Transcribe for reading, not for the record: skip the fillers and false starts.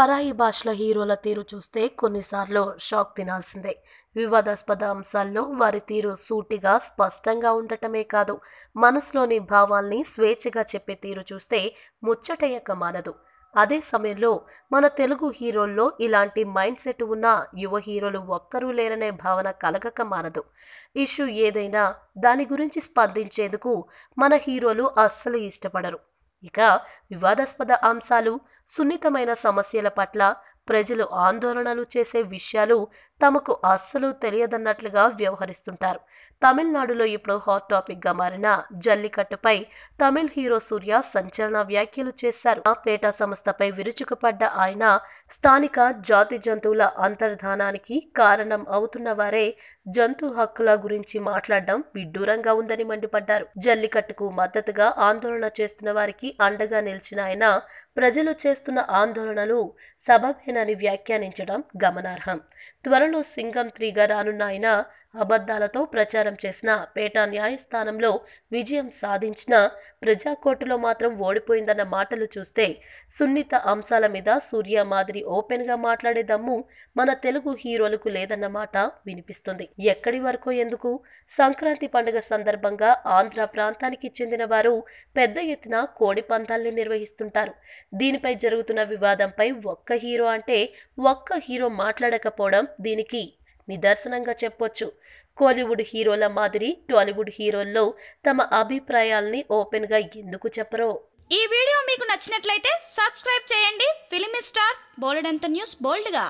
పరాయి భాషల హీరోల తీరు చూస్తే కొన్నిసార్లు షాక్ తినాల్సిందే. వివాదాస్పద అంశాల్లో వారి తీరు సూటిగా, స్పష్టంగా ఉండటమే కాదు, మనసులోని భావాల్ని స్వేచ్ఛగా చెప్పే తీరు చూస్తే ముచ్చటయ్యక మానదు. అదే సమయంలో మన తెలుగు హీరోల్లో ఇలాంటి మైండ్ సెట్ ఉన్న యువ హీరోలు ఒక్కరూ లేరనే భావన కలగక మానదు. ఇష్యూ ఏదైనా దాని గురించి స్పందించేందుకు మన హీరోలు అస్సలు ఇష్టపడరు. ఇక వివాదాస్పద అంశాలు, సున్నితమైన సమస్యల పట్ల ప్రజలు ఆందోళనలు చేసే విషయాలు తమకు అస్సలు తెలియదన్నట్లుగా వ్యవహరిస్తుంటారు. తమిళనాడులో ఇప్పుడు హాట్ టాపిక్ గా మారిన జల్లికట్టుపై తమిళ్ హీరో సూర్య సంచలన వ్యాఖ్యలు చేశారు. పేటా సంస్థపై విరుచుకుపడ్డ ఆయన స్థానిక జాతి జంతువుల అంతర్ధానానికి కారణం అవుతున్న వారే జంతు హక్కుల గురించి మాట్లాడడం విడ్డూరంగా ఉందని మండిపడ్డారు. జల్లికట్టుకు మద్దతుగా ఆందోళన చేస్తున్న వారికి అండగా నిలిచిన ఆయన ప్రజలు చేస్తున్న ఆందోళనలు సబబేనని వ్యాఖ్యానించడం గమనార్హం. త్వరలో సింగం 3గా రానున్న ఆయన అబద్ధాలతో ప్రచారం చేసిన పేటా న్యాయస్థానంలో విజయం సాధించిన ప్రజాకోర్టులో మాత్రం ఓడిపోయిందన్న మాటలు చూస్తే సున్నిత అంశాల మీద సూర్య మాదిరి ఓపెన్ గా మాట్లాడే దమ్ము మన తెలుగు హీరోలకు లేదన్న మాట వినిపిస్తుంది. ఎక్కడి వరకు ఎందుకు? సంక్రాంతి పండుగ సందర్భంగా ఆంధ్ర ప్రాంతానికి చెందిన వారు పెద్ద ఎత్తున కోడి పందాల్ని నిర్వహిస్తుంటారు. దీనిపై జరుగుతున్న వివాదంపై ఒక్క హీరో మాట్లాడకపోవడం దీనికి నిదర్శనంగా చెప్పొచ్చు. కోలీవుడ్ హీరోల మాదిరి టాలీవుడ్ హీరోల్లో తమ అభిప్రాయాల్ని ఓపెన్ గా ఎందుకు చెప్పరో. ఈ వీడియో మీకు నచ్చినట్లయితే సబ్స్క్రైబ్ చేయండి. ఫిలిమి స్టార్స్ బోలెడంత న్యూస్ బోల్డ్ గా.